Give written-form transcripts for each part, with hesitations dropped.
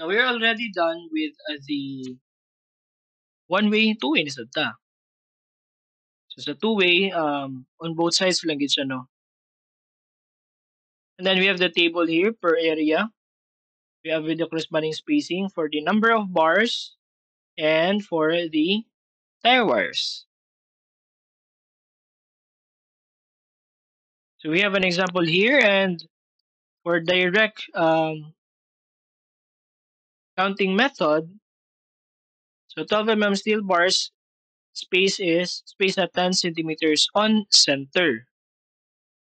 Now we're already done with the one-way, two-way ni sad ta. So sa two-way, on both sides lang gid siya, no? And then we have the table here per area. We have with the corresponding spacing for the number of bars and for the tire wires. So we have an example here, and for direct counting method, so 12 mm steel bars space at 10 centimeters on center.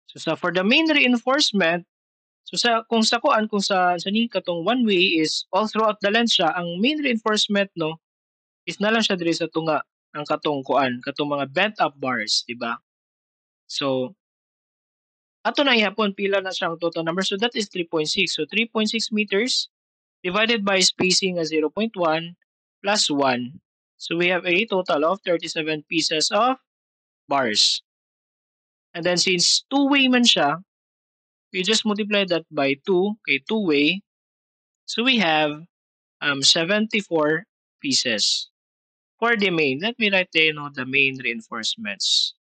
So for the main reinforcement, so kung sa ni katong one way is all throughout the length siya, ang main reinforcement no is na lang siya diri sa tunga ang katong mga bent up bars, di ba? So ato na ihapon pila na siyang total number, so that is 3.6. So 3.6 meters divided by spacing as 0.1 plus 1. So we have a total of 37 pieces of bars. And then since two-way man siya, we just multiply that by 2, okay, two-way. So we have 74 pieces. For the main, let me write the main reinforcements.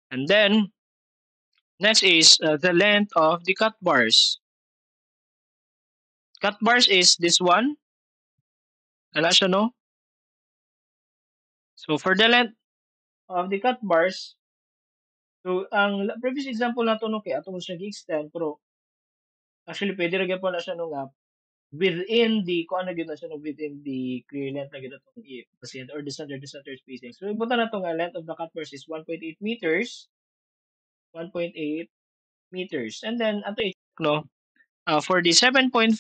And then, next is the length of the cut bars. Cut bars is this one. Ala siya, no? So for the length of the cut bars, so ang previous example na to no kay atong siya gi-extend, pero actually pwede ra gyud na siya no nga within the kung ano gyud na siya no within the clear length na gyud atong i-present or the center spacing. So ibuta na to nga length of the cut bars is 1.8 meters. 1.8 meters. And then ato i-check no for the 7.5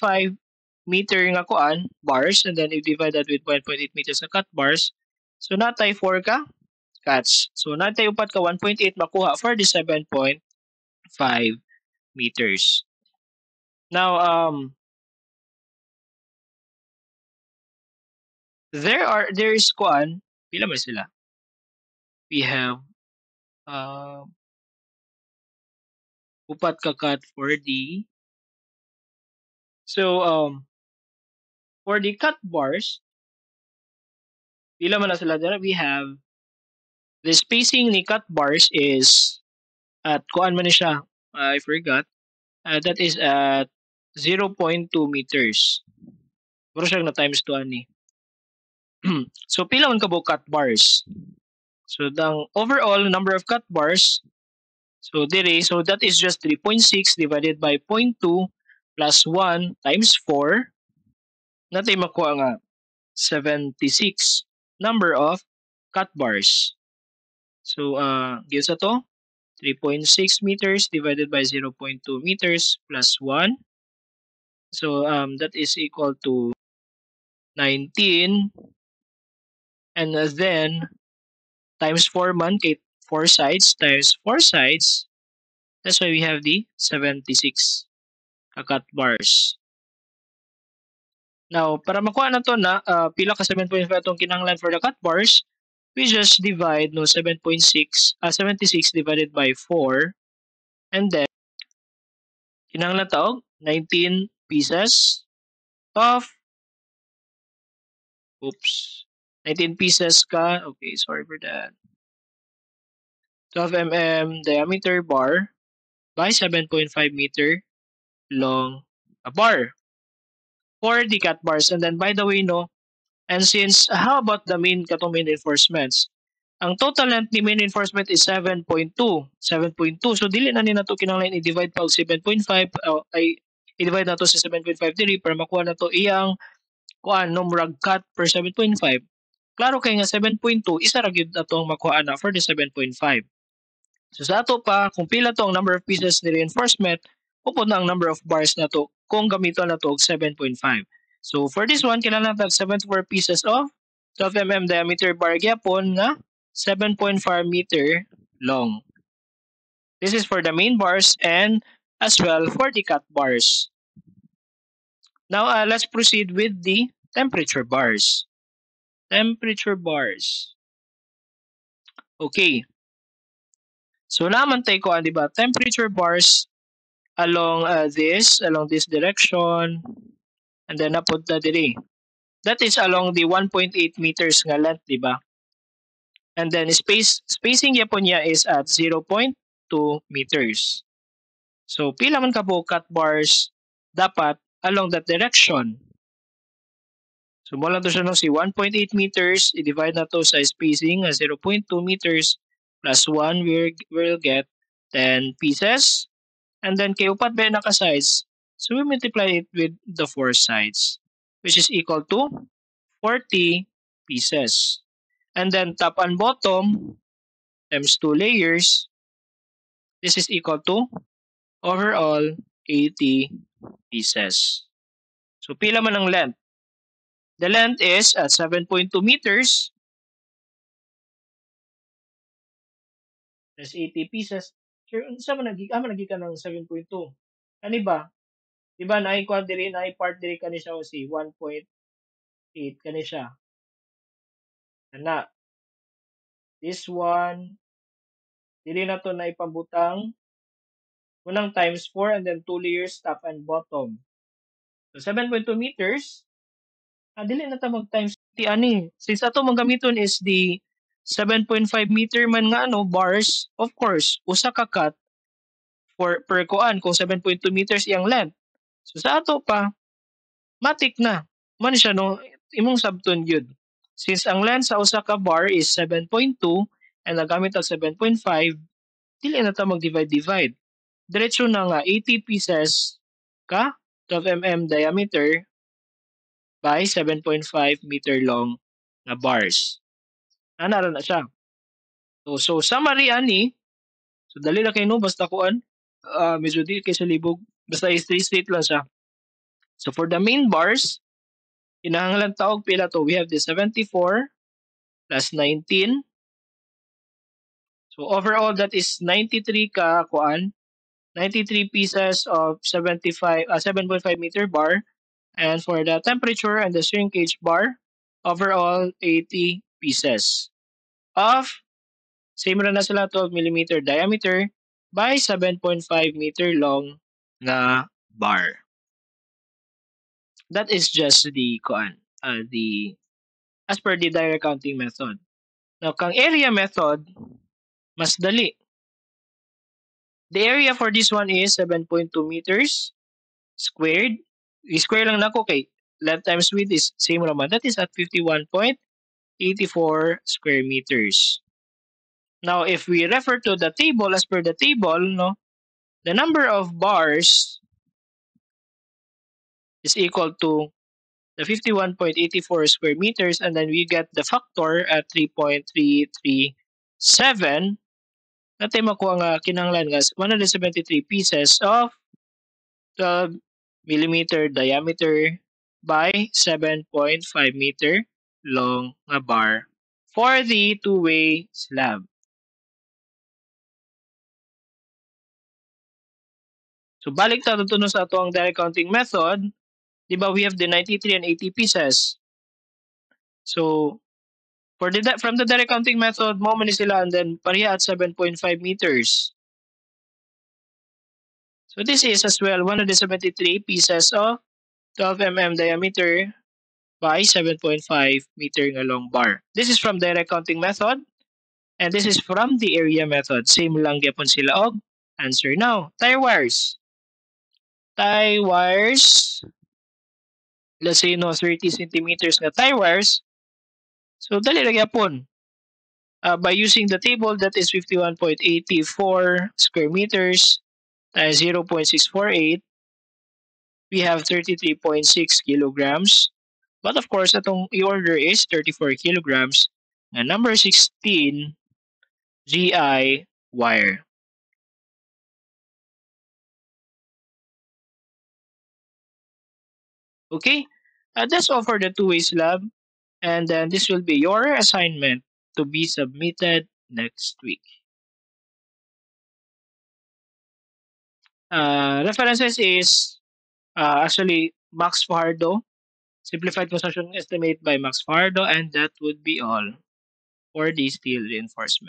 meter nga kuan bars, and then if divide that with 1.8 meters na cut bars, so natay 4 ka cuts. So natay upat ka 1.8 makuha for the 7.5 meters. Now there is kuan pila man sila. We have upat ka cut for the for the cut bars pila man na sila dira. We have the spacing ni cut bars is at kuan man ni siya, I forgot, that is at 0.2 meters. Pero siya na times 2 ani. So pila man ka cut bars. So the overall number of cut bars, so that is just 3.6 divided by 0.2 plus 1 times 4. Natay makuha nga 76 number of cut bars. So gives ato 3.6 meters divided by 0.2 meters plus 1. So that is equal to 19. And then times 4 man kay 4 sides times 4 sides. That's why we have the 76 cut bars. Now, para makuha na to na pila ka 7.5 atong kinahanglan for the cut bars, we just divide 76 divided by 4, and then kinahanglan ta 19 pieces of 19 pieces ka. Okay, sorry for that. 12 mm diameter bar by 7.5 meter long bar for the cut bars. And then by the way and since how about the main reinforcements? Ang total length ni main reinforcement is 7.2. 7.2. So dili na ni nato kinahanglan i-divide pa og 7.5 ay i-divide nato sa 7.5 diri para makuha nato iyang kuan murag cut per 7.5. Klaro kay nga 7.2 isa ra gyud atong makuha na for the 7.5. So sa ato pa kung pila to ang number of pieces ni reinforcement, upod na ang number of bars na to kung gamiton na to og 7.5. So for this one kinahanglan tag 74 pieces of 12 mm diameter bar gyapon nga 7.5 meter long. This is for the main bars and as well for the cut bars. Now let's proceed with the temperature bars. Temperature bars. Okay. So naman tayo ko di ba temperature bars along this direction, and then napunta diri. That is along the 1.8 meters nga length, di ba? And then spacing yapon niya is at 0.2 meters. So pila man ka po cut bars dapat along that direction. So mula to siya no si 1.8 meters, i-divide na to sa spacing na 0.2 meters plus 1 will get 10 pieces. And then kay upat ba naka sides, so we multiply it with the 4 sides, which is equal to 40 pieces. And then top and bottom times 2 layers, this is equal to overall 80 pieces. So pila man ang length? The length is at 7.2 meters. That's 80 pieces. Sure, unsa man nagikan ng 7.2? Ani ba? Di ba na-part diri kani siya o si 1.8 kani siya. Ana. This one, dili na to na ipambutang unang times 4 and then 2 layers top and bottom. So 7.2 meters, dili na ta mag times ti ani. Since ato mong gamiton is the 7.5 meter man nga bars, of course, usa ka cut per kuan kung 7.2 meters iyang length. So sa ato pa, matik na. Man siya imong sabton gyud. Since ang length sa usa ka bar is 7.2 and nagamit ang 7.5, dili na ta mag-divide. Diretso na nga 80 pieces ka 12 mm diameter by 7.5 meter long na bars. Ana ra na siya. So summary ani, so dali ra kay basta kuan, medyo di kay sa libog, basta straight lang siya. So for the main bars, kinahanglan taog pila to. We have the 74 plus 19. So overall that is 93 ka kuan, 93 pieces of 7.5 meter bar. And for the temperature and the shrinkage bar, overall 80 pieces of same ra na sila 12 mm diameter by 7.5 meter long na bar. That is just the as per the direct counting method. Now, kang area method, mas dali. The area for this one is 7.2 meters squared. I-square lang nako kay length times width is same naman. That is at 51.84 square meters. Now, if we refer to the table, as per the table, the number of bars is equal to the 51.84 square meters, and then we get the factor at 3.337. Natin makuha nga kinahanglan nga 173 pieces of 12 millimeter diameter by 7.5 meter long nga bar for the two-way slab. So balik ta dito sa ato ang direct counting method. Diba we have the 93 and 80 pieces. So from the direct counting method, mo man sila and then pareha at 7.5 meters. So this is as well 173 pieces of 12 mm diameter by 7.5 meter nga long bar. This is from direct counting method and this is from the area method. Same lang gyapon sila og answer. Now, tie wires. Tie wires, let's say 30 centimeters na tie wires. So dali ra gyapon. By using the table, that is 51.84 square meters times 0.648, we have 33.6 kilograms. But of course, atong i-order is 34 kilograms na number 16 GI wire. Okay, that's all for the two-way slab. And then this will be your assignment to be submitted next week. References is actually Max Fajardo, Simplified Construction Estimate by Max Fajardo, and that would be all for the steel reinforcement.